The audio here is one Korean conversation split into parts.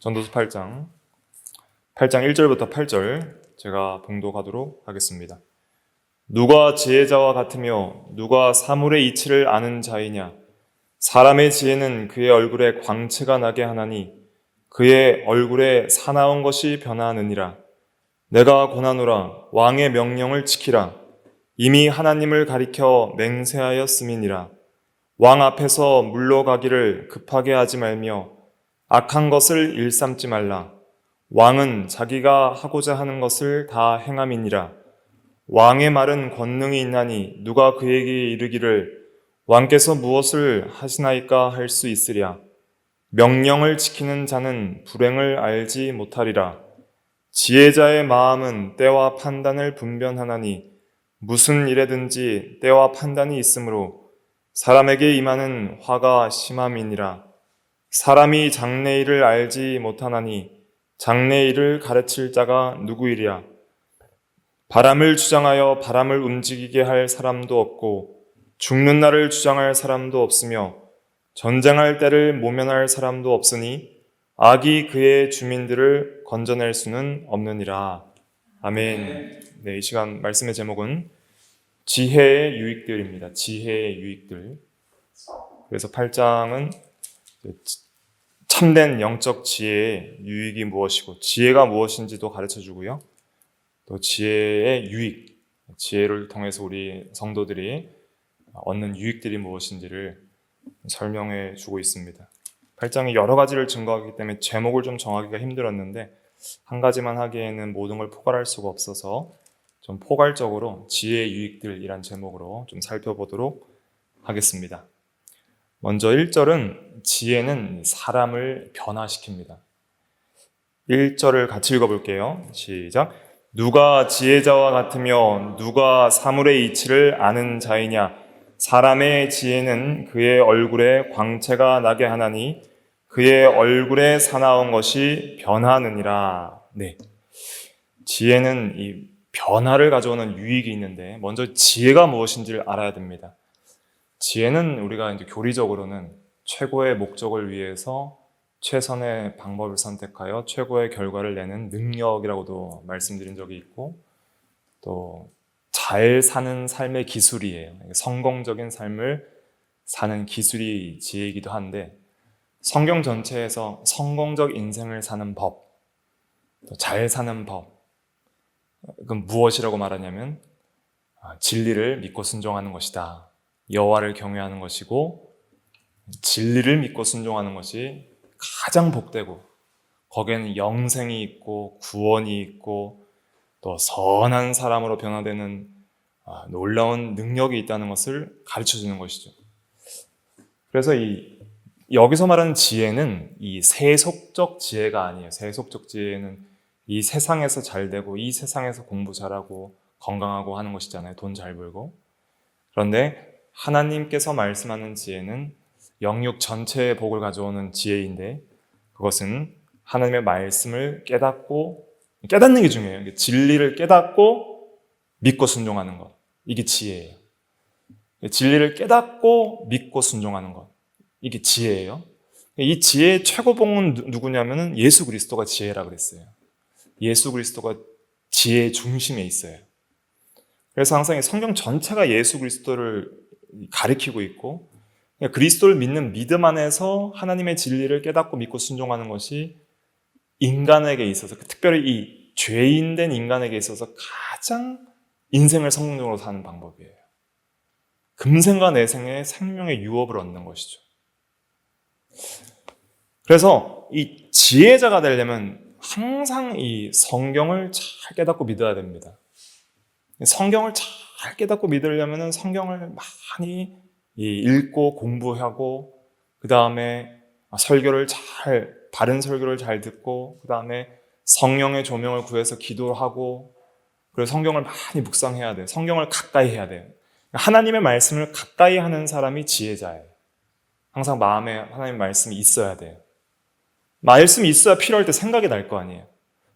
전도서 8장 1절부터 8절 제가 봉독하도록 하겠습니다. 누가 지혜자와 같으며 누가 사물의 이치를 아는 자이냐? 사람의 지혜는 그의 얼굴에 광채가 나게 하나니 그의 얼굴에 사나운 것이 변하느니라. 내가 권하노라. 왕의 명령을 지키라. 이미 하나님을 가리켜 맹세하였음이니라. 왕 앞에서 물러가기를 급하게 하지 말며 악한 것을 일삼지 말라. 왕은 자기가 하고자 하는 것을 다 행함이니라. 왕의 말은 권능이 있나니 누가 그에게 이르기를 왕께서 무엇을 하시나이까 할 수 있으랴. 명령을 지키는 자는 불행을 알지 못하리라. 지혜자의 마음은 때와 판단을 분별하나니 무슨 일에든지 때와 판단이 있으므로 사람에게 임하는 화가 심함이니라. 사람이 장래일을 알지 못하나니 장래일을 가르칠 자가 누구이랴. 바람을 주장하여 바람을 움직이게 할 사람도 없고 죽는 날을 주장할 사람도 없으며 전쟁할 때를 모면할 사람도 없으니 악이 그의 주민들을 건져낼 수는 없느니라. 아멘. 네, 이 시간 말씀의 제목은 지혜의 유익들입니다. 지혜의 유익들. 그래서 8장은 참된 영적 지혜의 유익이 무엇이고 지혜가 무엇인지도 가르쳐주고요. 또 지혜의 유익, 지혜를 통해서 우리 성도들이 얻는 유익들이 무엇인지를 설명해 주고 있습니다. 8장이 여러 가지를 증거하기 때문에 제목을 좀 정하기가 힘들었는데 한 가지만 하기에는 모든 걸 포괄할 수가 없어서 좀 포괄적으로 지혜의 유익들이란 제목으로 좀 살펴보도록 하겠습니다. 먼저 1절은 지혜는 사람을 변화시킵니다. 1절을 같이 읽어볼게요. 시작. 누가 지혜자와 같으며 누가 사물의 이치를 아는 자이냐? 사람의 지혜는 그의 얼굴에 광채가 나게 하나니 그의 얼굴에 사나운 것이 변하느니라. 네, 지혜는 이 변화를 가져오는 유익이 있는데 먼저 지혜가 무엇인지를 알아야 됩니다. 지혜는 우리가 이제 교리적으로는 최고의 목적을 위해서 최선의 방법을 선택하여 최고의 결과를 내는 능력이라고도 말씀드린 적이 있고 또 잘 사는 삶의 기술이에요. 성공적인 삶을 사는 기술이 지혜이기도 한데 성경 전체에서 성공적 인생을 사는 법, 또 잘 사는 법, 그건 무엇이라고 말하냐면 진리를 믿고 순종하는 것이다. 여호와를 경외하는 것이고 진리를 믿고 순종하는 것이 가장 복되고 거기에는 영생이 있고 구원이 있고 또 선한 사람으로 변화되는 놀라운 능력이 있다는 것을 가르쳐주는 것이죠. 그래서 여기서 말하는 지혜는 이 세속적 지혜가 아니에요. 세속적 지혜는 이 세상에서 잘 되고 이 세상에서 공부 잘하고 건강하고 하는 것이잖아요. 돈 잘 벌고. 그런데 하나님께서 말씀하는 지혜는 영육 전체의 복을 가져오는 지혜인데 그것은 하나님의 말씀을 깨닫는 게 중요해요. 진리를 깨닫고 믿고 순종하는 것. 이게 지혜예요. 진리를 깨닫고 믿고 순종하는 것. 이게 지혜예요. 이 지혜의 최고봉은 누구냐면은 예수 그리스도가 지혜라 그랬어요. 예수 그리스도가 지혜의 중심에 있어요. 그래서 항상 이 성경 전체가 예수 그리스도를 가리키고 있고 그리스도를 믿는 믿음 안에서 하나님의 진리를 깨닫고 믿고 순종하는 것이 인간에게 있어서 특별히 이 죄인된 인간에게 있어서 가장 인생을 성공적으로 사는 방법이에요. 금생과 내생의 생명의 유업을 얻는 것이죠. 그래서 이 지혜자가 되려면 항상 이 성경을 잘 깨닫고 믿어야 됩니다. 성경을 잘 깨닫고 믿으려면 성경을 많이 읽고 공부하고 그 다음에 바른 설교를 잘 듣고 그 다음에 성령의 조명을 구해서 기도하고 그리고 성경을 많이 묵상해야 돼요. 성경을 가까이 해야 돼요. 하나님의 말씀을 가까이 하는 사람이 지혜자예요. 항상 마음에 하나님의 말씀이 있어야 돼요. 말씀이 있어야 필요할 때 생각이 날 거 아니에요.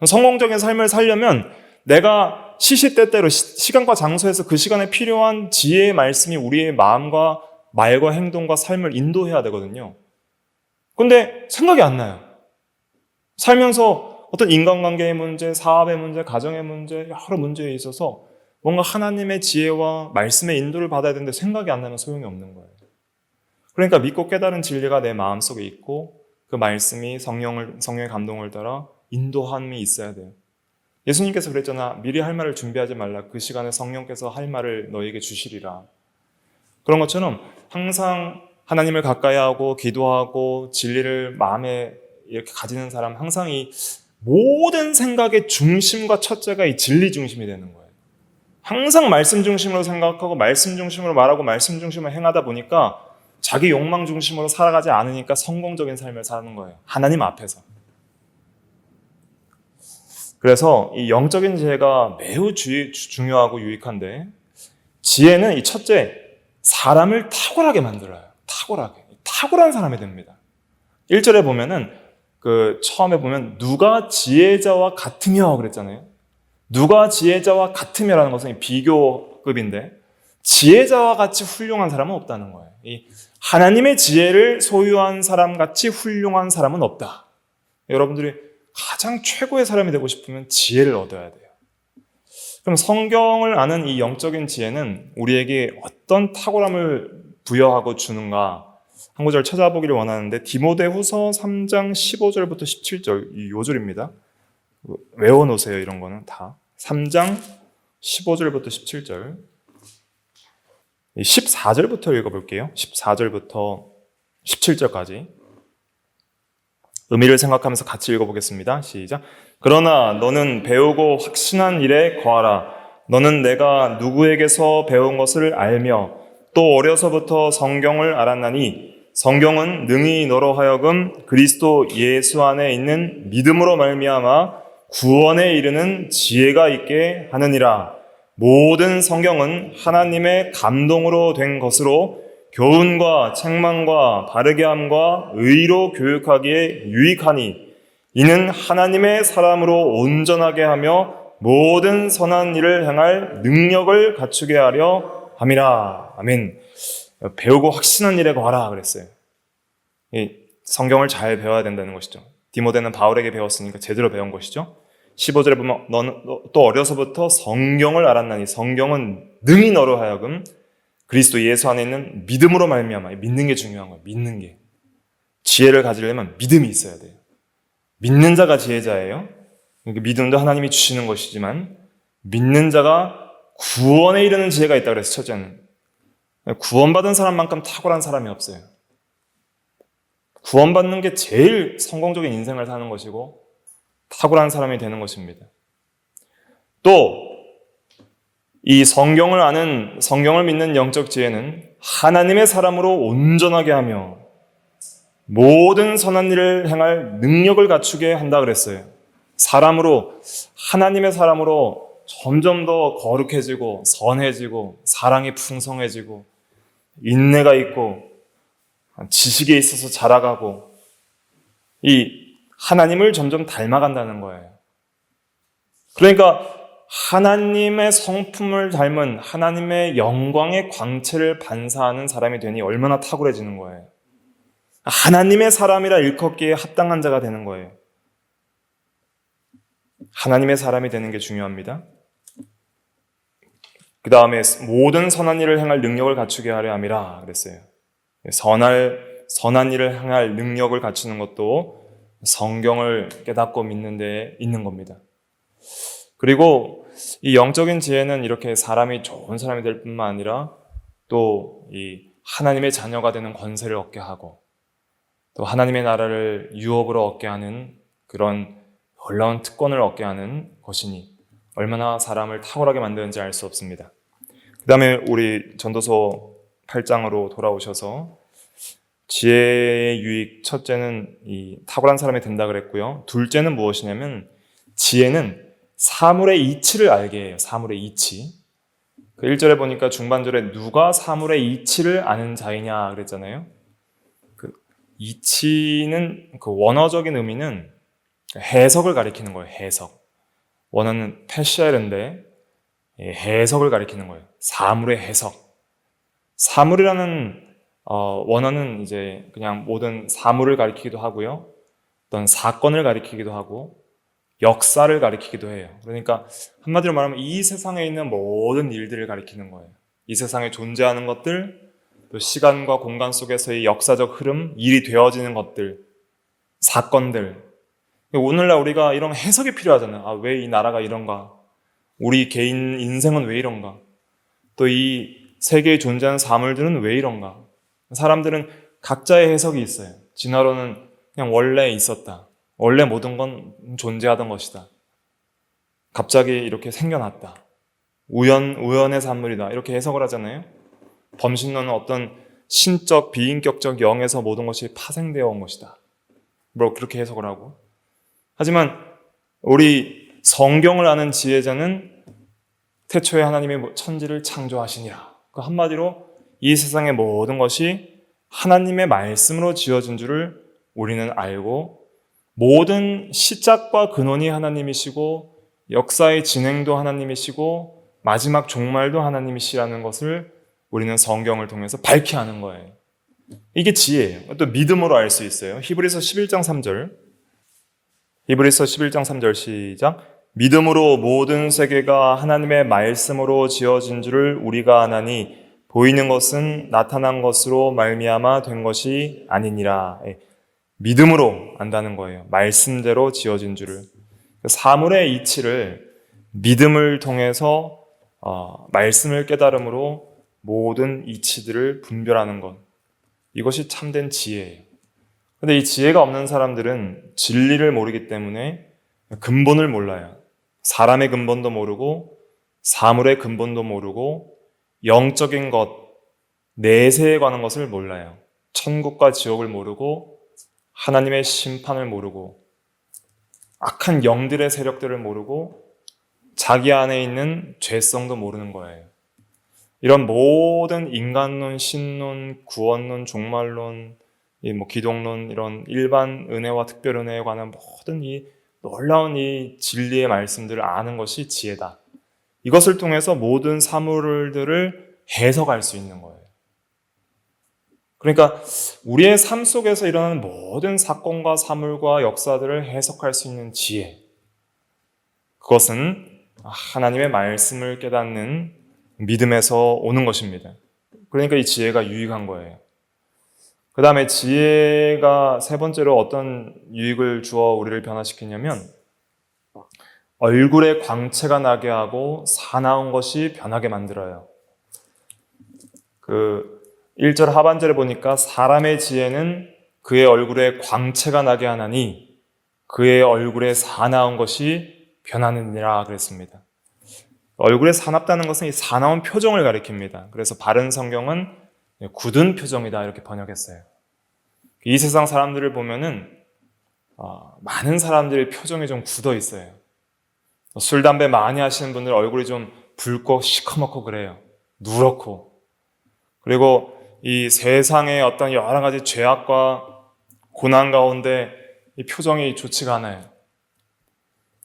성공적인 삶을 살려면 내가 시시때때로 시간과 장소에서 그 시간에 필요한 지혜의 말씀이 우리의 마음과 말과 행동과 삶을 인도해야 되거든요. 근데 생각이 안 나요. 살면서 어떤 인간관계의 문제, 사업의 문제, 가정의 문제, 여러 문제에 있어서 뭔가 하나님의 지혜와 말씀의 인도를 받아야 되는데 생각이 안 나면 소용이 없는 거예요. 그러니까 믿고 깨달은 진리가 내 마음속에 있고 그 말씀이 성령의 감동을 따라 인도함이 있어야 돼요. 예수님께서 그랬잖아. 미리 할 말을 준비하지 말라. 그 시간에 성령께서 할 말을 너에게 주시리라. 그런 것처럼 항상 하나님을 가까이 하고 기도하고 진리를 마음에 이렇게 가지는 사람, 항상 이 모든 생각의 중심과 첫째가 이 진리 중심이 되는 거예요. 항상 말씀 중심으로 생각하고 말씀 중심으로 말하고 말씀 중심으로 행하다 보니까 자기 욕망 중심으로 살아가지 않으니까 성공적인 삶을 사는 거예요. 하나님 앞에서. 그래서 이 영적인 지혜가 매우 중요하고 유익한데, 지혜는 이 첫째, 사람을 탁월하게 만들어요. 탁월한 사람이 됩니다. 1절에 보면은 처음에 보면 누가 지혜자와 같으며 그랬잖아요. 누가 지혜자와 같으며라는 것은 비교급인데, 지혜자와 같이 훌륭한 사람은 없다는 거예요. 이 하나님의 지혜를 소유한 사람같이 훌륭한 사람은 없다. 여러분들이 가장 최고의 사람이 되고 싶으면 지혜를 얻어야 돼요. 그럼 성경을 아는 이 영적인 지혜는 우리에게 어떤 탁월함을 부여하고 주는가? 한 구절 찾아보기를 원하는데, 디모데후서 3장 15절부터 17절, 이 요절입니다. 외워놓으세요. 이런 거는 다. 3장 15절부터 17절. 14절부터 읽어볼게요. 14절부터 17절까지. 의미를 생각하면서 같이 읽어보겠습니다. 시작. 그러나 너는 배우고 확신한 일에 거하라. 너는 내가 누구에게서 배운 것을 알며 또 어려서부터 성경을 알았나니 성경은 능히 너로 하여금 그리스도 예수 안에 있는 믿음으로 말미암아 구원에 이르는 지혜가 있게 하느니라. 모든 성경은 하나님의 감동으로 된 것으로 교훈과 책망과 바르게 함과 의로 교육하기에 유익하니 이는 하나님의 사람으로 온전하게 하며 모든 선한 일을 행할 능력을 갖추게 하려 함이라. 아멘. 배우고 확신한 일에 거하라 그랬어요. 성경을 잘 배워야 된다는 것이죠. 디모데는 바울에게 배웠으니까 제대로 배운 것이죠. 15절에 보면 너는 또 어려서부터 성경을 알았나니 성경은 능히 너로 하여금 그리스도 예수 안에 있는 믿음으로 말미암아. 믿는 게 중요한 거예요. 믿는 게. 지혜를 가지려면 믿음이 있어야 돼요. 믿는 자가 지혜자예요. 믿음도 하나님이 주시는 것이지만 믿는 자가 구원에 이르는 지혜가 있다 그래서 첫째는 구원받은 사람만큼 탁월한 사람이 없어요. 구원받는 게 제일 성공적인 인생을 사는 것이고 탁월한 사람이 되는 것입니다. 또 이 성경을 아는, 성경을 믿는 영적 지혜는 하나님의 사람으로 온전하게 하며 모든 선한 일을 행할 능력을 갖추게 한다 그랬어요. 하나님의 사람으로 점점 더 거룩해지고 선해지고 사랑이 풍성해지고 인내가 있고 지식에 있어서 자라가고 이 하나님을 점점 닮아간다는 거예요. 그러니까 하나님의 성품을 닮은 하나님의 영광의 광채를 반사하는 사람이 되니 얼마나 탁월해지는 거예요. 하나님의 사람이라 일컫기에 합당한 자가 되는 거예요. 하나님의 사람이 되는 게 중요합니다. 그 다음에 모든 선한 일을 행할 능력을 갖추게 하려 함이라 그랬어요. 선한 일을 행할 능력을 갖추는 것도 성경을 깨닫고 믿는 데 있는 겁니다. 그리고 이 영적인 지혜는 이렇게 사람이 좋은 사람이 될 뿐만 아니라 또 이 하나님의 자녀가 되는 권세를 얻게 하고 또 하나님의 나라를 유업으로 얻게 하는 그런 놀라운 특권을 얻게 하는 것이니 얼마나 사람을 탁월하게 만드는지 알 수 없습니다. 그 다음에 우리 전도서 8장으로 돌아오셔서 지혜의 유익, 첫째는 이 탁월한 사람이 된다 그랬고요. 둘째는 무엇이냐면 지혜는 사물의 이치를 알게 해요. 사물의 이치. 그 1절에 보니까 중반절에 누가 사물의 이치를 아는 자이냐 그랬잖아요. 그 이치는 그 원어적인 의미는 해석을 가리키는 거예요. 해석. 원어는 패시엘인데 해석을 가리키는 거예요. 사물의 해석. 사물이라는 원어는 이제 그냥 모든 사물을 가리키기도 하고요. 어떤 사건을 가리키기도 하고 역사를 가리키기도 해요. 그러니까 한마디로 말하면 이 세상에 있는 모든 일들을 가리키는 거예요. 이 세상에 존재하는 것들, 또 시간과 공간 속에서의 역사적 흐름, 일이 되어지는 것들, 사건들. 오늘날 우리가 이런 해석이 필요하잖아요. 아, 왜 이 나라가 이런가? 우리 개인 인생은 왜 이런가? 또 이 세계에 존재하는 사물들은 왜 이런가? 사람들은 각자의 해석이 있어요. 진화론은 그냥 원래 있었다. 원래 모든 건 존재하던 것이다. 갑자기 이렇게 생겨났다. 우연의 산물이다. 이렇게 해석을 하잖아요. 범신론은 어떤 신적, 비인격적 영에서 모든 것이 파생되어 온 것이다. 뭐 그렇게 해석을 하고. 하지만 우리 성경을 아는 지혜자는 태초에 하나님이 천지를 창조하시니라. 그 한마디로 이 세상의 모든 것이 하나님의 말씀으로 지어진 줄을 우리는 알고, 모든 시작과 근원이 하나님이시고 역사의 진행도 하나님이시고 마지막 종말도 하나님이시라는 것을 우리는 성경을 통해서 밝히 아는 거예요. 이게 지혜예요. 또 믿음으로 알 수 있어요. 히브리서 11장 3절. 히브리서 11장 3절 시작. 믿음으로 모든 세계가 하나님의 말씀으로 지어진 줄을 우리가 아나니 보이는 것은 나타난 것으로 말미암아 된 것이 아니니라. 믿음으로 안다는 거예요. 말씀대로 지어진 줄을. 사물의 이치를 믿음을 통해서 말씀을 깨달음으로 모든 이치들을 분별하는 것. 이것이 참된 지혜예요. 근데 이 지혜가 없는 사람들은 진리를 모르기 때문에 근본을 몰라요. 사람의 근본도 모르고 사물의 근본도 모르고 영적인 것, 내세에 관한 것을 몰라요. 천국과 지옥을 모르고 하나님의 심판을 모르고 악한 영들의 세력들을 모르고 자기 안에 있는 죄성도 모르는 거예요. 이런 모든 인간론, 신론, 구원론, 종말론, 기독론, 이런 일반 은혜와 특별 은혜에 관한 모든 이 놀라운 이 진리의 말씀들을 아는 것이 지혜다. 이것을 통해서 모든 사물들을 해석할 수 있는 거예요. 그러니까 우리의 삶 속에서 일어나는 모든 사건과 사물과 역사들을 해석할 수 있는 지혜. 그것은 하나님의 말씀을 깨닫는 믿음에서 오는 것입니다. 그러니까 이 지혜가 유익한 거예요. 그 다음에 지혜가 세 번째로 어떤 유익을 주어 우리를 변화시키냐면 얼굴에 광채가 나게 하고 사나운 것이 변하게 만들어요. 1절 하반절에 보니까 사람의 지혜는 그의 얼굴에 광채가 나게 하나니 그의 얼굴에 사나운 것이 변하느니라 그랬습니다. 얼굴에 사납다는 것은 이 사나운 표정을 가리킵니다. 그래서 바른 성경은 굳은 표정이다 이렇게 번역했어요. 이 세상 사람들을 보면은 많은 사람들의 표정이 좀 굳어 있어요. 술, 담배 많이 하시는 분들 얼굴이 좀 붉고 시커멓고 그래요. 누렇고. 그리고 이 세상의 어떤 여러 가지 죄악과 고난 가운데 이 표정이 좋지가 않아요.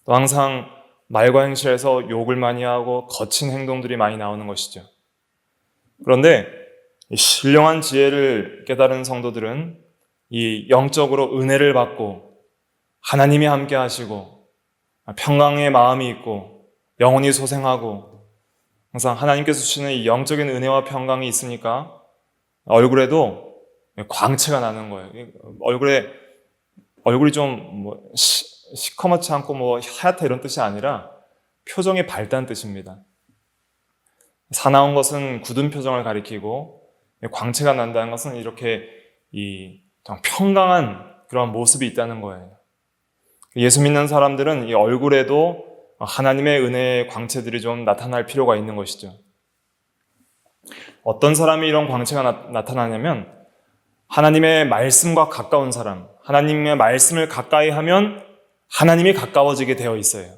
또 항상 말과 행실에서 욕을 많이 하고 거친 행동들이 많이 나오는 것이죠. 그런데 이 신령한 지혜를 깨달은 성도들은 이 영적으로 은혜를 받고 하나님이 함께 하시고 평강의 마음이 있고 영혼이 소생하고 항상 하나님께서 주시는 이 영적인 은혜와 평강이 있으니까 얼굴에도 광채가 나는 거예요. 얼굴이 좀 시커멓지 않고 하얗다 이런 뜻이 아니라 표정이 밝다는 뜻입니다. 사나운 것은 굳은 표정을 가리키고 광채가 난다는 것은 이렇게 평강한 그런 모습이 있다는 거예요. 예수 믿는 사람들은 이 얼굴에도 하나님의 은혜의 광채들이 좀 나타날 필요가 있는 것이죠. 어떤 사람이 이런 광채가 나타나냐면 하나님의 말씀과 가까운 사람, 하나님의 말씀을 가까이 하면 하나님이 가까워지게 되어 있어요.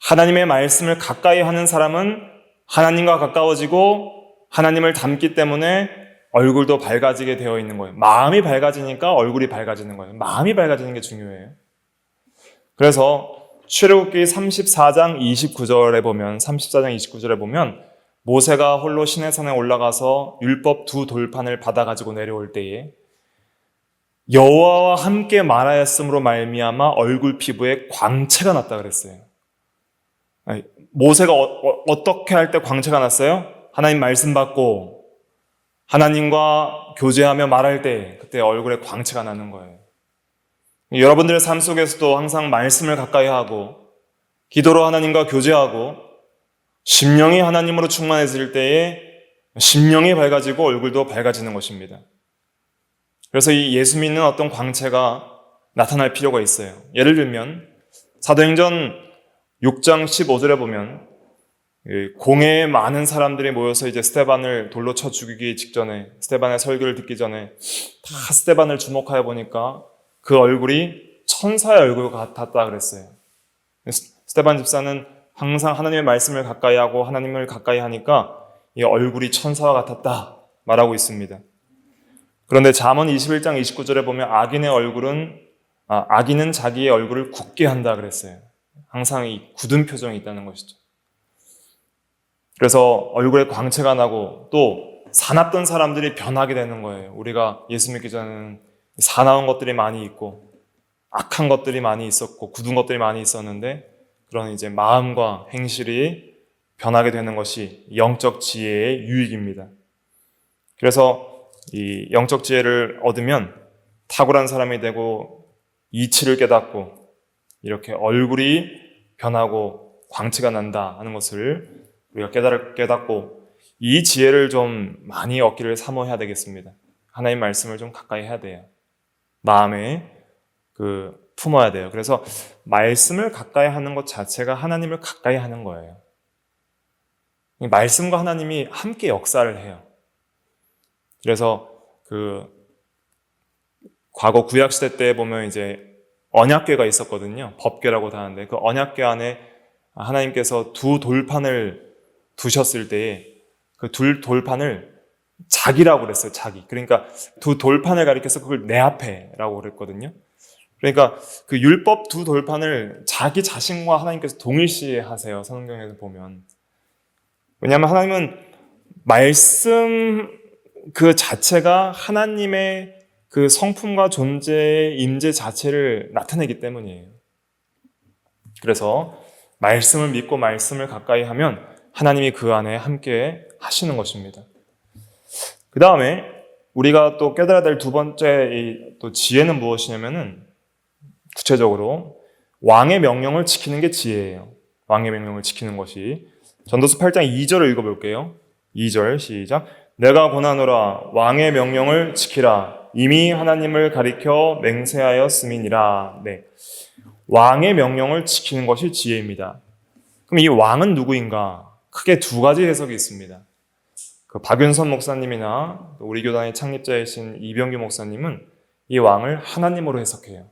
하나님의 말씀을 가까이 하는 사람은 하나님과 가까워지고 하나님을 닮기 때문에 얼굴도 밝아지게 되어 있는 거예요. 마음이 밝아지니까 얼굴이 밝아지는 거예요. 마음이 밝아지는 게 중요해요. 그래서 출애굽기 34장 29절에 보면 모세가 홀로 시내산에 올라가서 율법 두 돌판을 받아가지고 내려올 때에 여호와와 함께 말하였으므로 말미암아 얼굴 피부에 광채가 났다 그랬어요. 모세가 어떻게 할 때 광채가 났어요? 하나님 말씀 받고 하나님과 교제하며 말할 때 그때 얼굴에 광채가 나는 거예요. 여러분들의 삶 속에서도 항상 말씀을 가까이 하고 기도로 하나님과 교제하고 심령이 하나님으로 충만해질 때에 심령이 밝아지고 얼굴도 밝아지는 것입니다. 그래서 이 예수 믿는 어떤 광채가 나타날 필요가 있어요. 예를 들면 사도행전 6장 15절에 보면 공회에 많은 사람들이 모여서 이제 스데반을 돌로 쳐 죽이기 직전에 스데반의 설교를 듣기 전에 다 스데반을 주목하여 보니까 그 얼굴이 천사의 얼굴 같았다 그랬어요. 스데반 집사는 항상 하나님의 말씀을 가까이 하고 하나님을 가까이 하니까 이 얼굴이 천사와 같았다 말하고 있습니다. 그런데 잠언 21장 29절에 보면 악인은 자기의 얼굴을 굳게 한다 그랬어요. 항상 이 굳은 표정이 있다는 것이죠. 그래서 얼굴에 광채가 나고 또 사납던 사람들이 변하게 되는 거예요. 우리가 예수 믿기 전에는 사나운 것들이 많이 있고 악한 것들이 많이 있었고 굳은 것들이 많이 있었는데 그런 이제 마음과 행실이 변하게 되는 것이 영적 지혜의 유익입니다. 그래서 이 영적 지혜를 얻으면 탁월한 사람이 되고 이치를 깨닫고 이렇게 얼굴이 변하고 광채가 난다 하는 것을 우리가 깨닫고 이 지혜를 좀 많이 얻기를 사모해야 되겠습니다. 하나님 말씀을 좀 가까이 해야 돼요. 마음에 품어야 돼요. 그래서 말씀을 가까이 하는 것 자체가 하나님을 가까이 하는 거예요. 말씀과 하나님이 함께 역사를 해요. 그래서 과거 구약시대 때 보면 이제 언약궤가 있었거든요. 법궤라고 하는데 그 언약궤 안에 하나님께서 두 돌판을 두셨을 때에 그 두 돌판을 자기라고 그랬어요. 자기. 그러니까 두 돌판을 가리켜서 그걸 내 앞에라고 그랬거든요. 그러니까 그 율법 두 돌판을 자기 자신과 하나님께서 동일시하세요. 성경에서 보면. 왜냐하면 하나님은 말씀 그 자체가 하나님의 그 성품과 존재의 임재 자체를 나타내기 때문이에요. 그래서 말씀을 믿고 말씀을 가까이 하면 하나님이 그 안에 함께 하시는 것입니다. 그 다음에 우리가 또 깨달아야 될 두 번째 또 지혜는 무엇이냐면은 구체적으로 왕의 명령을 지키는 게 지혜예요. 왕의 명령을 지키는 것이. 전도서 8장 2절을 읽어볼게요. 2절 시작. 내가 권하노라 왕의 명령을 지키라. 이미 하나님을 가리켜 맹세하였음이니라. 네. 왕의 명령을 지키는 것이 지혜입니다. 그럼 이 왕은 누구인가? 크게 두 가지 해석이 있습니다. 박윤선 목사님이나 우리 교단의 창립자이신 이병규 목사님은 이 왕을 하나님으로 해석해요.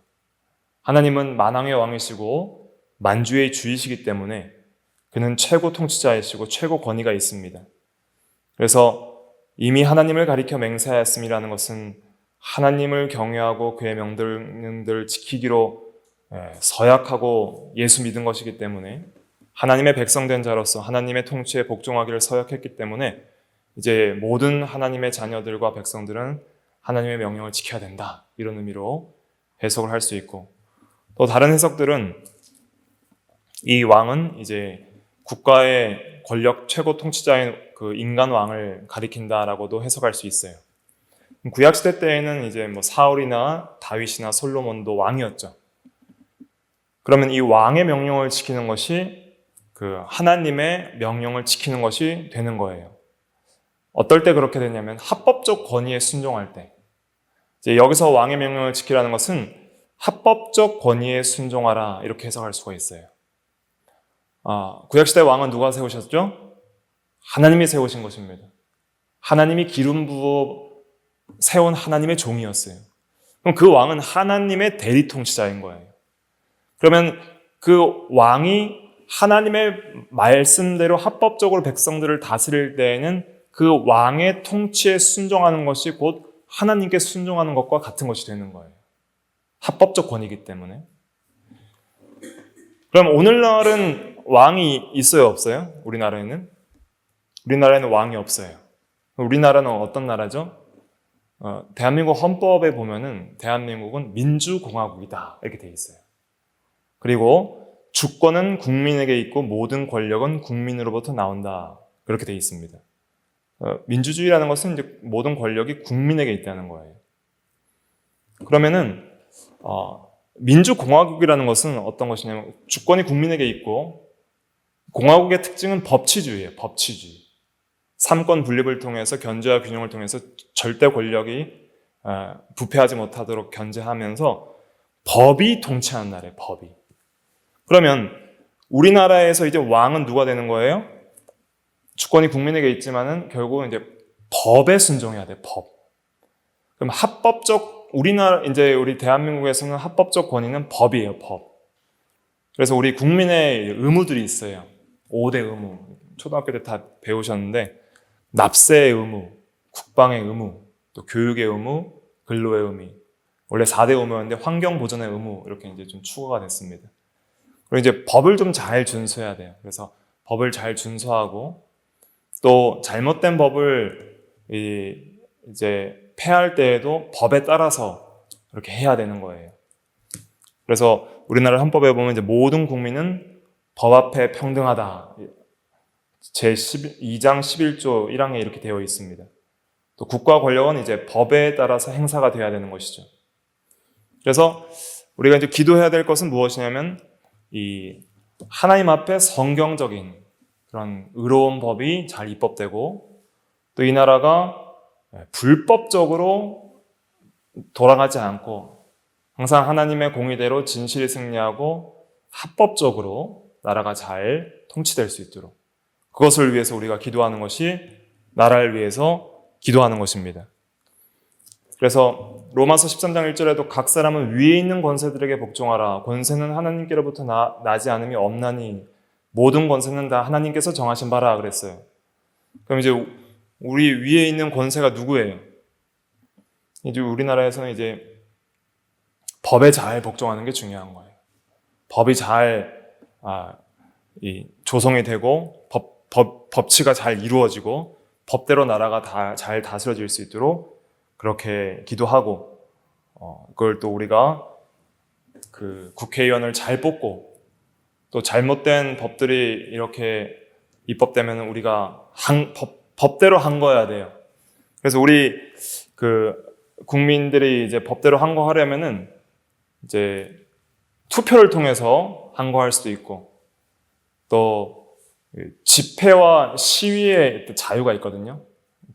하나님은 만왕의 왕이시고 만주의 주이시기 때문에 그는 최고 통치자이시고 최고 권위가 있습니다. 그래서 이미 하나님을 가리켜 맹세하였음이라는 것은 하나님을 경외하고 그의 명령들을 지키기로 서약하고 예수 믿은 것이기 때문에 하나님의 백성된 자로서 하나님의 통치에 복종하기를 서약했기 때문에 이제 모든 하나님의 자녀들과 백성들은 하나님의 명령을 지켜야 된다. 이런 의미로 해석을 할 수 있고 또 다른 해석들은 이 왕은 이제 국가의 권력 최고 통치자인 그 인간 왕을 가리킨다라고도 해석할 수 있어요. 구약시대 때에는 이제 사울이나 다윗이나 솔로몬도 왕이었죠. 그러면 이 왕의 명령을 지키는 것이 그 하나님의 명령을 지키는 것이 되는 거예요. 어떨 때 그렇게 되냐면 합법적 권위에 순종할 때. 이제 여기서 왕의 명령을 지키라는 것은 합법적 권위에 순종하라 이렇게 해석할 수가 있어요. 구약시대 왕은 누가 세우셨죠? 하나님이 세우신 것입니다. 하나님이 기름 부어 세운 하나님의 종이었어요. 그럼 그 왕은 하나님의 대리 통치자인 거예요. 그러면 그 왕이 하나님의 말씀대로 합법적으로 백성들을 다스릴 때에는 그 왕의 통치에 순종하는 것이 곧 하나님께 순종하는 것과 같은 것이 되는 거예요. 합법적 권위이기 때문에. 그럼 오늘날은 왕이 있어요, 없어요? 우리나라에는 왕이 없어요. 우리나라는 어떤 나라죠? 대한민국 헌법에 보면은 대한민국은 민주공화국이다 이렇게 돼 있어요. 그리고 주권은 국민에게 있고 모든 권력은 국민으로부터 나온다 그렇게 돼 있습니다. 민주주의라는 것은 이제 모든 권력이 국민에게 있다는 거예요. 그러면은 민주공화국이라는 것은 어떤 것이냐면 주권이 국민에게 있고 공화국의 특징은 법치주의예요. 법치주의. 삼권 분립을 통해서 견제와 균형을 통해서 절대 권력이 부패하지 못하도록 견제하면서 법이 통치하는 나라예요. 법이. 그러면 우리나라에서 이제 왕은 누가 되는 거예요? 주권이 국민에게 있지만은 결국은 이제 법에 순종해야 돼. 법. 그럼 합법적 우리 대한민국에서는 합법적 권위는 법이에요. 법. 그래서 우리 국민의 의무들이 있어요. 5대 의무. 초등학교 때 다 배우셨는데 납세의 의무, 국방의 의무, 또 교육의 의무, 근로의 의무. 원래 4대 의무였는데 환경 보전의 의무 이렇게 이제 좀 추가가 됐습니다. 그리고 이제 법을 좀 잘 준수해야 돼요. 그래서 법을 잘 준수하고 또 잘못된 법을 이제 폐할 때에도 법에 따라서 이렇게 해야 되는 거예요. 그래서 우리나라 헌법에 보면 이제 모든 국민은 법 앞에 평등하다. 제2장 11조 1항에 이렇게 되어 있습니다. 또 국가 권력은 이제 법에 따라서 행사가 되어야 되는 것이죠. 그래서 우리가 이제 기도해야 될 것은 무엇이냐면 이 하나님 앞에 성경적인 그런 의로운 법이 잘 입법되고 또 이 나라가 불법적으로 돌아가지 않고 항상 하나님의 공의대로 진실이 승리하고 합법적으로 나라가 잘 통치될 수 있도록 그것을 위해서 우리가 기도하는 것이 나라를 위해서 기도하는 것입니다. 그래서 로마서 13장 1절에도 각 사람은 위에 있는 권세들에게 복종하라. 권세는 하나님께로부터 나지 않음이 없나니 모든 권세는 다 하나님께서 정하신 바라 그랬어요. 그럼 이제 우리 위에 있는 권세가 누구예요? 이제 우리나라에서는 이제 법에 잘 복종하는 게 중요한 거예요. 법이 잘 조성이 되고 법치가 잘 이루어지고 법대로 나라가 다 잘 다스려질 수 있도록 그렇게 기도하고 그걸 또 우리가 그 국회의원을 잘 뽑고 또 잘못된 법들이 이렇게 입법되면 우리가 법대로 한 거야 돼요. 그래서 우리 그 국민들이 이제 법대로 한 거 하려면은 이제 투표를 통해서 한 거 할 수도 있고 또 집회와 시위의 자유가 있거든요.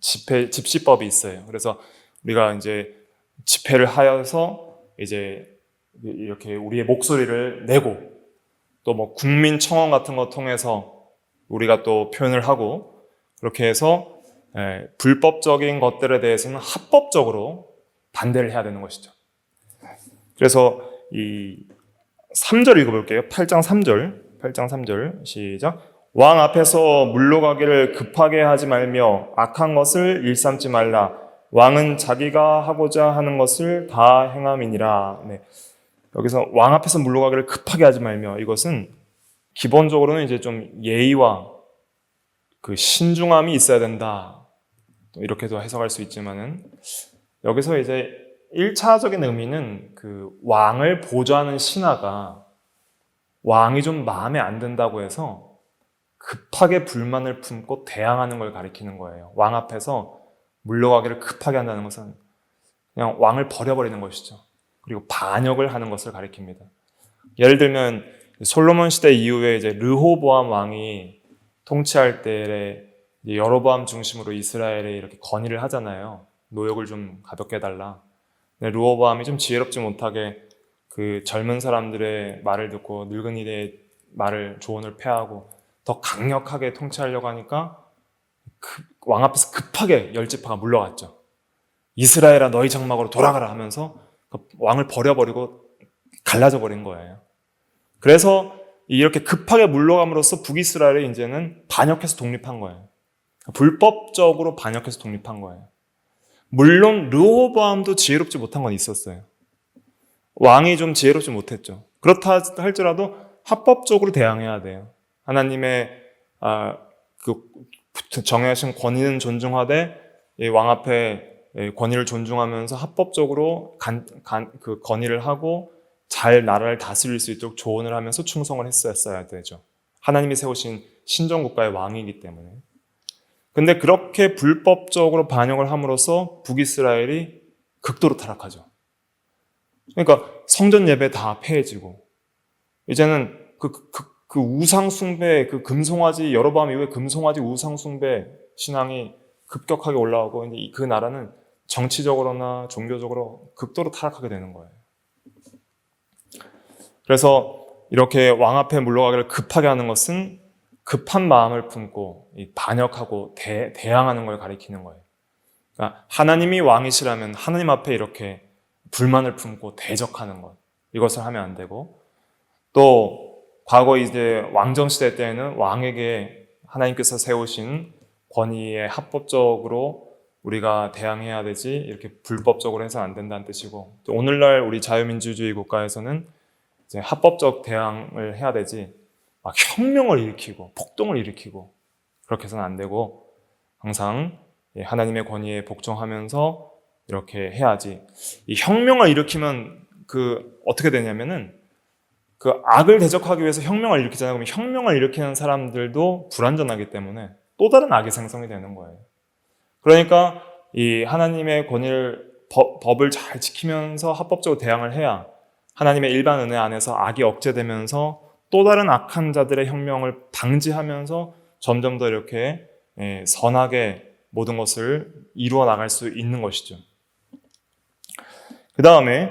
집시법이 있어요. 그래서 우리가 이제 집회를 하여서 이제 이렇게 우리의 목소리를 내고 또 뭐 국민청원 같은 거 통해서 우리가 또 표현을 하고 그렇게 해서 불법적인 것들에 대해서는 합법적으로 반대를 해야 되는 것이죠. 그래서 이 3절 읽어볼게요. 8장 3절 시작. 왕 앞에서 물러가기를 급하게 하지 말며 악한 것을 일삼지 말라. 왕은 자기가 하고자 하는 것을 다 행함이니라. 네. 여기서 왕 앞에서 물러가기를 급하게 하지 말며 이것은 기본적으로는 이제 좀 예의와 그 신중함이 있어야 된다. 이렇게도 해석할 수 있지만은 여기서 이제 1차적인 의미는 그 왕을 보좌하는 신하가 왕이 좀 마음에 안 든다고 해서 급하게 불만을 품고 대항하는 걸 가리키는 거예요. 왕 앞에서 물러가기를 급하게 한다는 것은 그냥 왕을 버려버리는 것이죠. 그리고 반역을 하는 것을 가리킵니다. 예를 들면 솔로몬 시대 이후에 이제 르호보암 왕이 통치할 때에 여로보암 중심으로 이스라엘에 이렇게 건의를 하잖아요. 노역을 좀 가볍게 해달라. 근데 르호보암이 좀 지혜롭지 못하게 그 젊은 사람들의 말을 듣고 늙은이들의 말을 조언을 패하고 더 강력하게 통치하려고 하니까 왕 앞에서 급하게 열지파가 물러갔죠. 이스라엘아 너희 장막으로 돌아가라 하면서 왕을 버려버리고 갈라져 버린 거예요. 그래서 이렇게 급하게 물러감으로써 북이스라엘이 이제는 반역해서 독립한 거예요. 불법적으로 반역해서 독립한 거예요. 물론 르호보암도 지혜롭지 못한 건 있었어요. 왕이 좀 지혜롭지 못했죠. 그렇다 할지라도 합법적으로 대항해야 돼요. 하나님의 그 정하신 권위는 존중하되 왕 앞에 권위를 존중하면서 합법적으로 그 건의를 하고 잘 나라를 다스릴 수 있도록 조언을 하면서 충성을 했어야 되죠. 하나님이 세우신 신정국가의 왕이기 때문에. 근데 그렇게 불법적으로 반역을 함으로써 북이스라엘이 극도로 타락하죠. 그러니까 성전 예배 다 폐해지고 이제는 그 우상 숭배, 그 금송아지, 여로보암 이후에 금송아지 우상 숭배 신앙이 급격하게 올라오고 이제 그 나라는 정치적으로나 종교적으로 극도로 타락하게 되는 거예요. 그래서 이렇게 왕 앞에 물러가기를 급하게 하는 것은 급한 마음을 품고 반역하고 대항하는 걸 가리키는 거예요. 그러니까 하나님이 왕이시라면 하나님 앞에 이렇게 불만을 품고 대적하는 것, 이것을 하면 안 되고, 또 과거 이제 왕정 시대 때에는 왕에게 하나님께서 세우신 권위에 합법적으로 우리가 대항해야 되지 이렇게 불법적으로 해서는 안 된다는 뜻이고, 또 오늘날 우리 자유민주주의 국가에서는 이제 합법적 대항을 해야 되지 막 혁명을 일으키고 폭동을 일으키고 그렇게 해서는 안 되고, 항상 하나님의 권위에 복종하면서 이렇게 해야지. 이 혁명을 일으키면 어떻게 되냐면은 그 악을 대적하기 위해서 혁명을 일으키잖아요. 그러면 혁명을 일으키는 사람들도 불완전하기 때문에 또 다른 악이 생성이 되는 거예요. 그러니까 이 하나님의 권위를 법을 잘 지키면서 합법적으로 대항을 해야 하나님의 일반 은혜 안에서 악이 억제되면서 또 다른 악한 자들의 혁명을 방지하면서 점점 더 이렇게 선하게 모든 것을 이루어 나갈 수 있는 것이죠. 그 다음에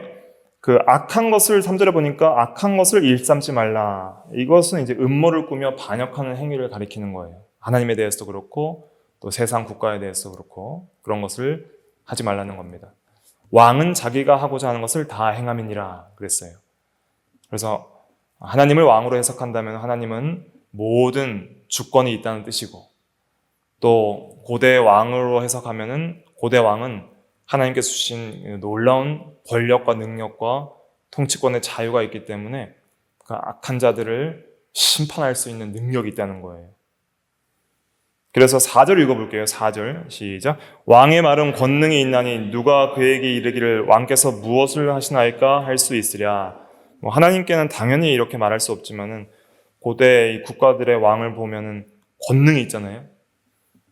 그 악한 것을 3절에 보니까 악한 것을 일삼지 말라. 이것은 이제 음모를 꾸며 반역하는 행위를 가리키는 거예요. 하나님에 대해서도 그렇고 또 세상 국가에 대해서도 그렇고 그런 것을 하지 말라는 겁니다. 왕은 자기가 하고자 하는 것을 다 행함이니라 그랬어요. 그래서 하나님을 왕으로 해석한다면 하나님은 모든 주권이 있다는 뜻이고, 또 고대 왕으로 해석하면은 고대 왕은 하나님께서 주신 놀라운 권력과 능력과 통치권의 자유가 있기 때문에 그 악한 자들을 심판할 수 있는 능력이 있다는 거예요. 그래서 4절 읽어볼게요. 4절 시작. 왕의 말은 권능이 있나니 누가 그에게 이르기를 왕께서 무엇을 하시나이까 할 수 있으랴. 하나님께는 당연히 이렇게 말할 수 없지만은 고대 이 국가들의 왕을 보면은 권능이 있잖아요.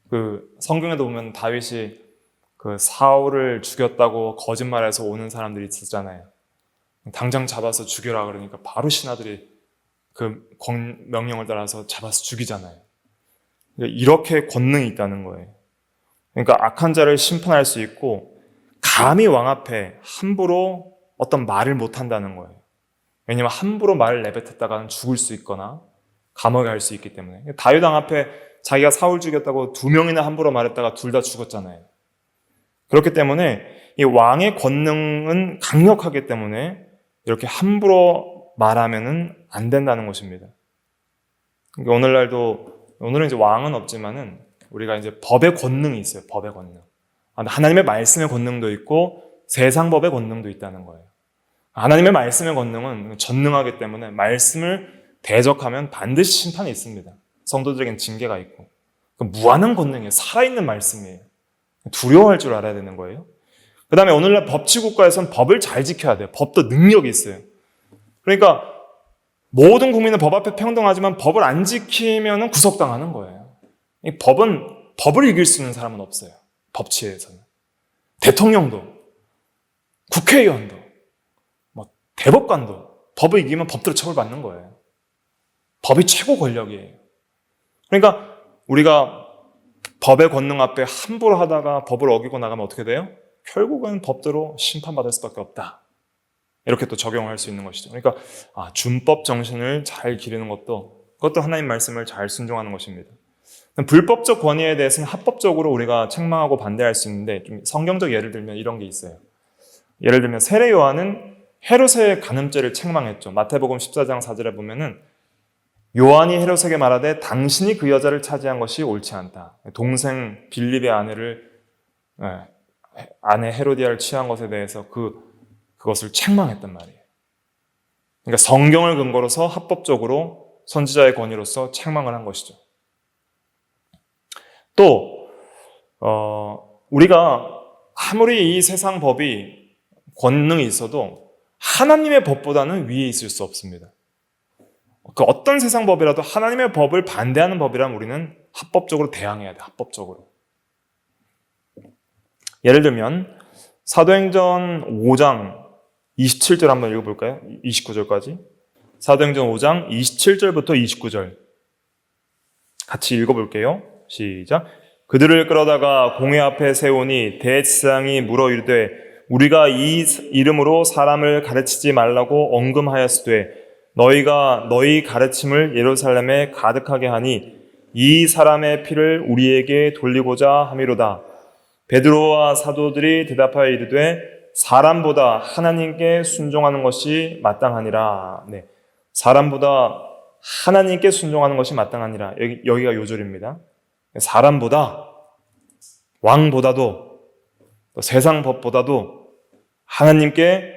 그 성경에도 보면 다윗이 그 사울을 죽였다고 거짓말해서 오는 사람들이 있었잖아요. 당장 잡아서 죽여라 그러니까 바로 신하들이 그 명령을 따라서 잡아서 죽이잖아요. 이렇게 권능이 있다는 거예요. 그러니까 악한 자를 심판할 수 있고 감히 왕 앞에 함부로 어떤 말을 못 한다는 거예요. 왜냐하면 함부로 말을 내뱉었다가는 죽을 수 있거나 감옥에 갈 수 있기 때문에. 다윗 왕 앞에 자기가 사울 죽였다고 2명이나 함부로 말했다가 둘 다 죽었잖아요. 그렇기 때문에 이 왕의 권능은 강력하기 때문에 이렇게 함부로 말하면은 안 된다는 것입니다. 그러니까 오늘은 이제 왕은 없지만은 우리가 이제 법의 권능이 있어요. 법의 권능. 하나님의 말씀의 권능도 있고 세상 법의 권능도 있다는 거예요. 하나님의 말씀의 권능은 전능하기 때문에 말씀을 대적하면 반드시 심판이 있습니다. 성도들에게는 징계가 있고. 무한한 권능이에요. 살아있는 말씀이에요. 두려워할 줄 알아야 되는 거예요. 그 다음에 오늘날 법치국가에서는 법을 잘 지켜야 돼요. 법도 능력이 있어요. 그러니까 모든 국민은 법 앞에 평등하지만 법을 안 지키면 구속당하는 거예요. 이 법을 이길 수 있는 사람은 없어요. 법치에서는. 대통령도, 국회의원도, 대법관도 법을 이기면 법대로 처벌받는 거예요. 법이 최고 권력이에요. 그러니까 우리가 법의 권능 앞에 함부로 하다가 법을 어기고 나가면 어떻게 돼요? 결국은 법대로 심판받을 수밖에 없다. 이렇게 또 적용할 수 있는 것이죠. 그러니까 준법 정신을 잘 기르는 그것도 하나님 말씀을 잘 순종하는 것입니다. 불법적 권위에 대해서는 합법적으로 우리가 책망하고 반대할 수 있는데 좀 성경적 예를 들면 이런 게 있어요. 예를 들면 세례 요한은 헤롯의 간음죄를 책망했죠. 마태복음 14장 4절에 보면은 요한이 헤롯에게 말하되 당신이 그 여자를 차지한 것이 옳지 않다. 동생 빌립의 아내 헤로디아를 취한 것에 대해서 그것을 책망했단 말이에요. 그러니까 성경을 근거로서 합법적으로 선지자의 권위로서 책망을 한 것이죠. 또 우리가 아무리 이 세상 법이 권능이 있어도 하나님의 법보다는 위에 있을 수 없습니다. 그 어떤 세상 법이라도 하나님의 법을 반대하는 법이라면 우리는 합법적으로 대항해야 돼. 합법적으로. 예를 들면 사도행전 5장 27절 한번 읽어볼까요? 29절까지. 사도행전 5장 27절부터 29절 같이 읽어볼게요. 시작. 그들을 끌어다가 공회 앞에 세우니 대제사장이 물어 이르되 우리가 이 이름으로 사람을 가르치지 말라고 언금하였으되 너희가 너희 가르침을 예루살렘에 가득하게 하니 이 사람의 피를 우리에게 돌리고자 함이로다. 베드로와 사도들이 대답하여 이르되 사람보다 하나님께 순종하는 것이 마땅하니라. 네, 사람보다 하나님께 순종하는 것이 마땅하니라. 여기가 요절입니다. 사람보다, 왕보다도, 또 세상 법보다도 하나님께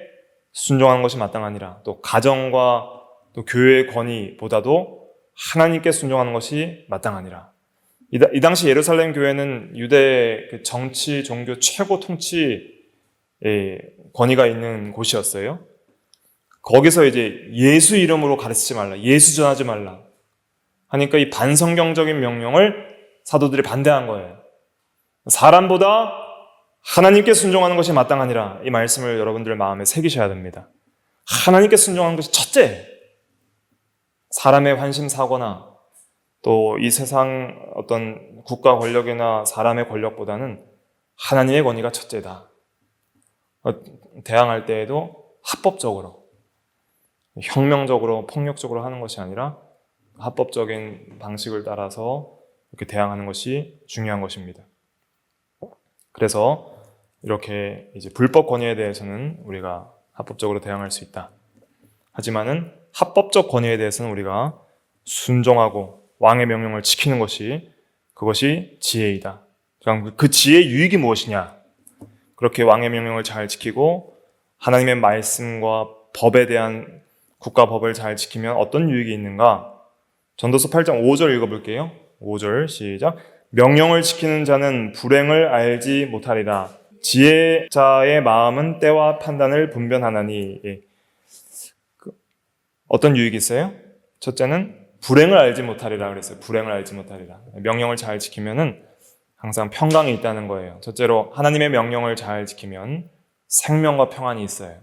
순종하는 것이 마땅하니라. 또 가정과 또 교회의 권위보다도 하나님께 순종하는 것이 마땅하니라. 이 당시 예루살렘 교회는 유대 정치, 종교 최고 통치의 권위가 있는 곳이었어요. 거기서 이제 예수 이름으로 가르치지 말라, 예수 전하지 말라 하니까 이 반성경적인 명령을 사도들이 반대한 거예요. 사람보다 하나님께 순종하는 것이 마땅하니라. 이 말씀을 여러분들 마음에 새기셔야 됩니다. 하나님께 순종하는 것이 첫째. 사람의 환심 사고나 또 이 세상 어떤 국가 권력이나 사람의 권력보다는 하나님의 권위가 첫째다. 대항할 때에도 합법적으로, 혁명적으로, 폭력적으로 하는 것이 아니라 합법적인 방식을 따라서 이렇게 대항하는 것이 중요한 것입니다. 그래서 이렇게 이제 불법 권위에 대해서는 우리가 합법적으로 대항할 수 있다. 하지만은 합법적 권위에 대해서는 우리가 순종하고 왕의 명령을 지키는 그것이 지혜이다. 그럼 그 지혜의 유익이 무엇이냐? 그렇게 왕의 명령을 잘 지키고 하나님의 말씀과 법에 대한 국가 법을 잘 지키면 어떤 유익이 있는가? 전도서 8장 5절 읽어볼게요. 5절 시작. 명령을 지키는 자는 불행을 알지 못하리라. 지혜자의 마음은 때와 판단을 분별하나니. 어떤 유익이 있어요? 첫째는 불행을 알지 못하리라 그랬어요. 불행을 알지 못하리라. 명령을 잘 지키면은 항상 평강이 있다는 거예요. 첫째로 하나님의 명령을 잘 지키면 생명과 평안이 있어요.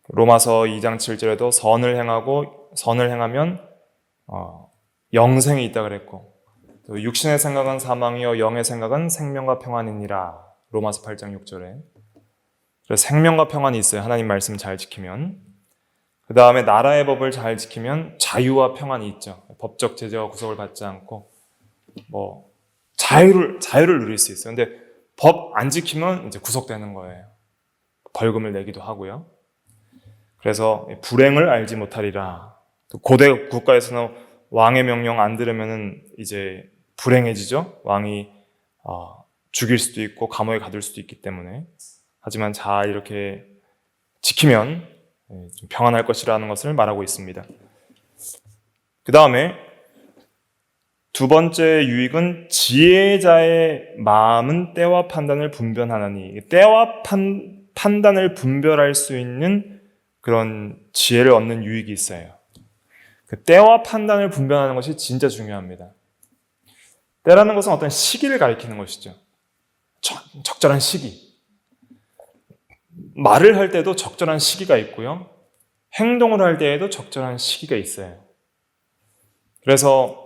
로마서 2장 7절에도 선을 행하면 영생이 있다 그랬고, 또 육신의 생각은 사망이요 영의 생각은 생명과 평안이니라. 로마서 8장 6절에. 그래서 생명과 평안이 있어요. 하나님 말씀 잘 지키면. 그 다음에 나라의 법을 잘 지키면 자유와 평안이 있죠. 법적 제재와 구속을 받지 않고 자유를 누릴 수 있어요. 근데 법 안 지키면 이제 구속되는 거예요. 벌금을 내기도 하고요. 그래서 불행을 알지 못하리라. 또 고대 국가에서는 왕의 명령 안 들으면은 이제 불행해지죠. 왕이 죽일 수도 있고 감옥에 가둘 수도 있기 때문에. 하지만 잘 이렇게 지키면 좀 평안할 것이라는 것을 말하고 있습니다. 그 다음에 두 번째 유익은 지혜자의 마음은 때와 판단을 분별하나니. 때와 판단을 분별할 수 있는 그런 지혜를 얻는 유익이 있어요. 그 때와 판단을 분별하는 것이 진짜 중요합니다. 때라는 것은 어떤 시기를 가리키는 것이죠. 적절한 시기. 말을 할 때도 적절한 시기가 있고요. 행동을 할 때에도 적절한 시기가 있어요. 그래서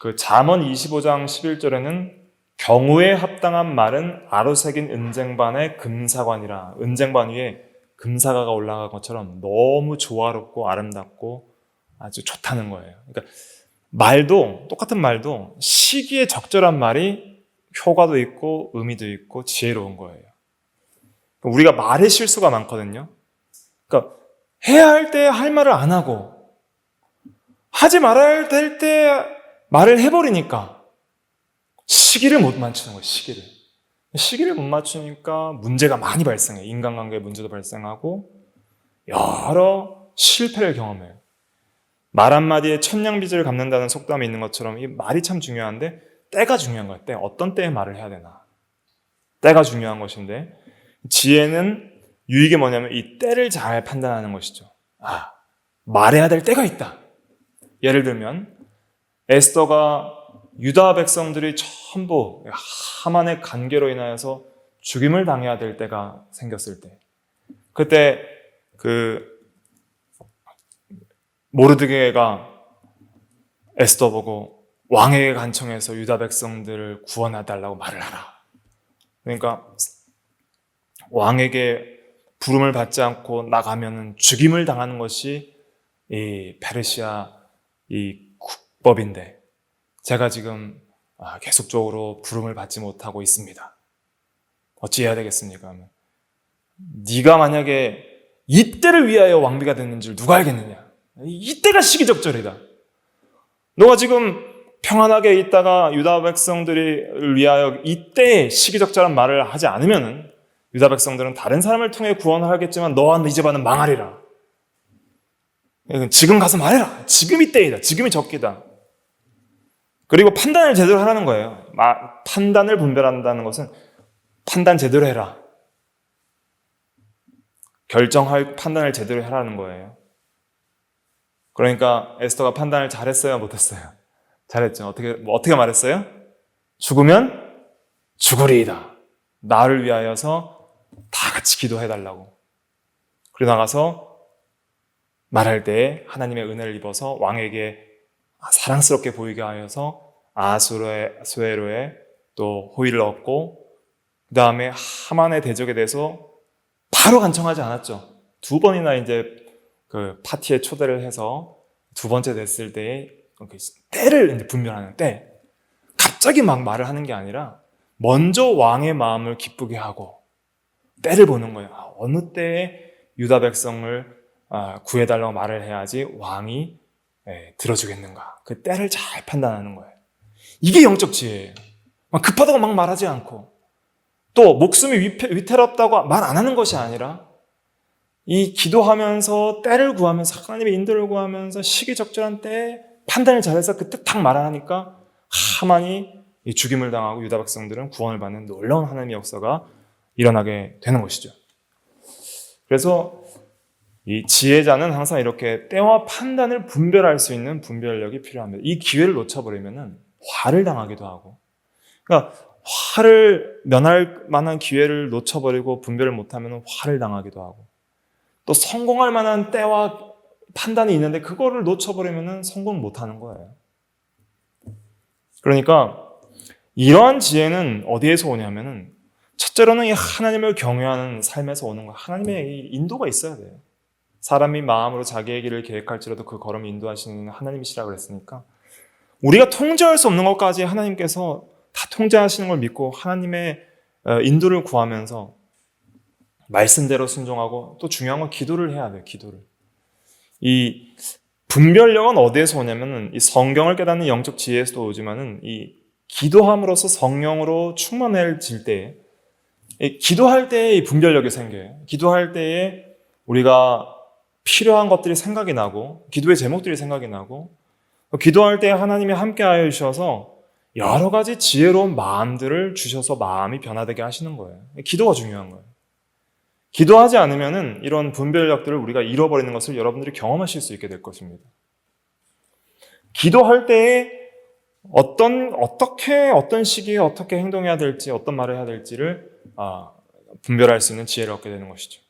그 잠언 25장 11절에는 경우에 합당한 말은 아로새긴 은쟁반의 금사관이라. 은쟁반 위에 금사가가 올라간 것처럼 너무 조화롭고 아름답고 아주 좋다는 거예요. 그러니까 똑같은 말도 시기에 적절한 말이 효과도 있고 의미도 있고 지혜로운 거예요. 우리가 말의 실수가 많거든요. 그러니까 해야 할 때 할 말을 안 하고 하지 말아야 될 때 말을 해버리니까 시기를 못 맞추는 거예요. 시기를 못 맞추니까 문제가 많이 발생해요. 인간관계에 문제도 발생하고 여러 실패를 경험해요. 말 한마디에 천냥빚을 갚는다는 속담이 있는 것처럼 이 말이 참 중요한데 때가 중요한 거예요. 어떤 때에 말을 해야 되나. 때가 중요한 것인데, 지혜는 유익이 뭐냐면 이 때를 잘 판단하는 것이죠. 말해야 될 때가 있다. 예를 들면 에스더가 유다 백성들이 전부 하만의 관계로 인하여서 죽임을 당해야 될 때가 생겼을 때, 그때 모르드게가 에스더 보고 왕에게 간청해서 유다 백성들을 구원해달라고 말을 하라. 그러니까 왕에게 부름을 받지 않고 나가면 죽임을 당하는 것이 이 페르시아 이 국법인데, 제가 지금 계속적으로 부름을 받지 못하고 있습니다. 어찌해야 되겠습니까? 네가 만약에 이때를 위하여 왕비가 됐는 줄 누가 알겠느냐? 이때가 시기적절이다. 너가 지금 평안하게 있다가 유다 백성들을 위하여 이때 시기적절한 말을 하지 않으면 유다 백성들은 다른 사람을 통해 구원을 하겠지만 너와 네 집안은 망하리라. 지금 가서 말해라. 지금이 때이다. 지금이 적기다. 그리고 판단을 제대로 하라는 거예요. 판단을 분별한다는 것은 판단 제대로 해라. 결정할 판단을 제대로 하라는 거예요. 그러니까 에스더가 판단을 잘했어요, 못했어요? 잘했죠. 어떻게 말했어요? 죽으면 죽으리이다. 나를 위하여서 다 같이 기도해달라고. 그리고 나가서 말할 때 하나님의 은혜를 입어서 왕에게 사랑스럽게 보이게 하여서 아하수에로의 또 호의를 얻고, 그 다음에 하만의 대적에 대해서 바로 간청하지 않았죠. 2번이나 이제 그 파티에 초대를 해서 2번째 됐을 때에 때를 이제 분별하는 때, 갑자기 막 말을 하는 게 아니라 먼저 왕의 마음을 기쁘게 하고 때를 보는 거예요. 어느 때에 유다 백성을 구해달라고 말을 해야지 왕이 들어주겠는가. 그 때를 잘 판단하는 거예요. 이게 영적 지혜예요. 급하다고 막 말하지 않고, 또 목숨이 위태롭다고 말 안 하는 것이 아니라 이 기도하면서 때를 구하면서 하나님의 인도를 구하면서 시기적절한 때에 판단을 잘해서 그때 딱 말을 하니까 하만이 죽임을 당하고 유다 백성들은 구원을 받는 놀라운 하나님의 역사가 일어나게 되는 것이죠. 그래서 이 지혜자는 항상 이렇게 때와 판단을 분별할 수 있는 분별력이 필요합니다. 이 기회를 놓쳐버리면 화를 당하기도 하고, 그러니까 화를 면할 만한 기회를 놓쳐버리고 분별을 못하면 화를 당하기도 하고, 또 성공할 만한 때와 판단이 있는데 그거를 놓쳐버리면 성공 못하는 거예요. 그러니까 이러한 지혜는 어디에서 오냐면은, 첫째로는 이 하나님을 경외하는 삶에서 오는 거예요. 하나님의 인도가 있어야 돼요. 사람이 마음으로 자기의 길을 계획할지라도 그 걸음을 인도하시는 하나님이시라 그랬으니까, 우리가 통제할 수 없는 것까지 하나님께서 다 통제하시는 걸 믿고 하나님의 인도를 구하면서 말씀대로 순종하고, 또 중요한 건 기도를 해야 돼요. 기도를. 이 분별력은 어디에서 오냐면은 이 성경을 깨닫는 영적 지혜에서도 오지만은 이 기도함으로써 성령으로 충만해질 때, 기도할 때에 이 분별력이 생겨요. 기도할 때에 우리가 필요한 것들이 생각이 나고, 기도의 제목들이 생각이 나고, 기도할 때 하나님이 함께하여 주셔서 여러 가지 지혜로운 마음들을 주셔서 마음이 변화되게 하시는 거예요. 기도가 중요한 거예요. 기도하지 않으면은 이런 분별력들을 우리가 잃어버리는 것을 여러분들이 경험하실 수 있게 될 것입니다. 기도할 때에 어떤 시기에 어떻게 행동해야 될지, 어떤 말을 해야 될지를 분별할 수 있는 지혜를 얻게 되는 것이죠.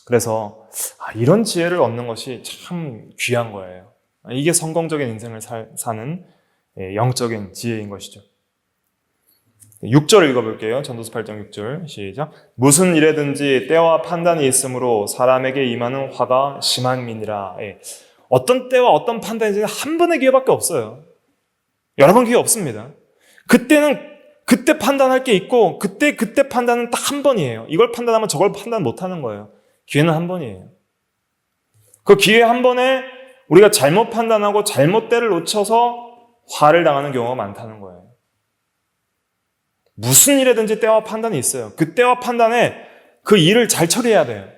그래서 이런 지혜를 얻는 것이 참 귀한 거예요. 이게 성공적인 인생을 사는 영적인 지혜인 것이죠. 6절 읽어볼게요. 전도서 8장 6절 시작. 무슨 일에든지 때와 판단이 있으므로 사람에게 임하는 화가 심함이니라. 어떤 때와 어떤 판단인지는 한 번의 기회밖에 없어요. 여러 번 기회 없습니다. 그때는 그때 판단할 게 있고, 그때 판단은 딱 한 번이에요. 이걸 판단하면 저걸 판단 못하는 거예요. 기회는 한 번이에요. 그 기회 한 번에 우리가 잘못 판단하고 잘못 때를 놓쳐서 화를 당하는 경우가 많다는 거예요. 무슨 일에든지 때와 판단이 있어요. 그 때와 판단에 그 일을 잘 처리해야 돼요.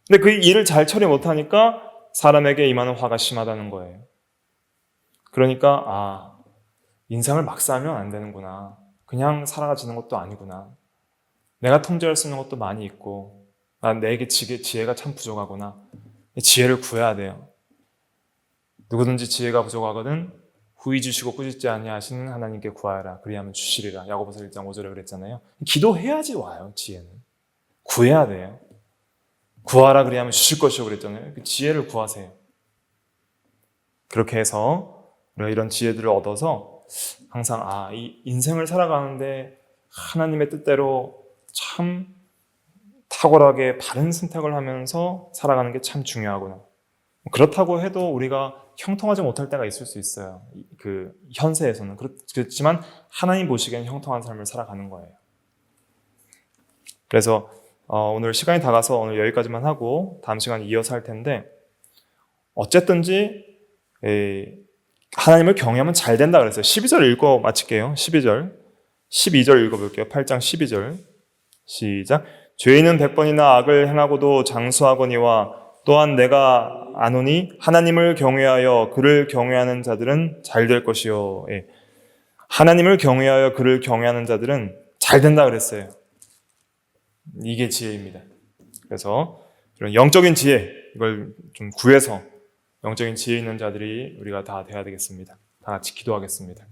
근데 그 일을 잘 처리 못하니까 사람에게 임하는 화가 심하다는 거예요. 그러니까 인생을 막 살면 안 되는구나. 그냥 살아가지는 것도 아니구나. 내가 통제할 수 있는 것도 많이 있고 내게 지혜가 참 부족하구나. 지혜를 구해야 돼요. 누구든지 지혜가 부족하거든 후히 주시고 꾸짖지 아니하시는 하나님께 구하여라. 그리하면 주시리라. 야고보서 1장 5절에 그랬잖아요. 기도해야지 와요. 지혜는. 구해야 돼요. 구하라 그리하면 주실 것이요 그랬잖아요. 그 지혜를 구하세요. 그렇게 해서 우리가 이런 지혜들을 얻어서 항상 이 인생을 살아가는데 하나님의 뜻대로 참 탁월하게 바른 선택을 하면서 살아가는 게 참 중요하구나. 그렇다고 해도 우리가 형통하지 못할 때가 있을 수 있어요. 그 현세에서는. 그렇지만 하나님 보시기에는 형통한 삶을 살아가는 거예요. 그래서 오늘 시간이 다 가서 오늘 여기까지만 하고 다음 시간에 이어서 할 텐데 어쨌든지 하나님을 경외하면 잘 된다 그랬어요. 12절 읽고 마칠게요. 12절 읽어볼게요. 8장 12절 시작. 죄인은 100번이나 악을 행하고도 장수하거니와 또한 내가 아노니 하나님을 경외하여 그를 경외하는 자들은 잘 될 것이요. 하나님을 경외하여 그를 경외하는 자들은 잘 된다 그랬어요. 이게 지혜입니다. 그래서 이런 영적인 지혜, 이걸 좀 구해서 영적인 지혜 있는 자들이 우리가 다 돼야 되겠습니다. 다 같이 기도하겠습니다.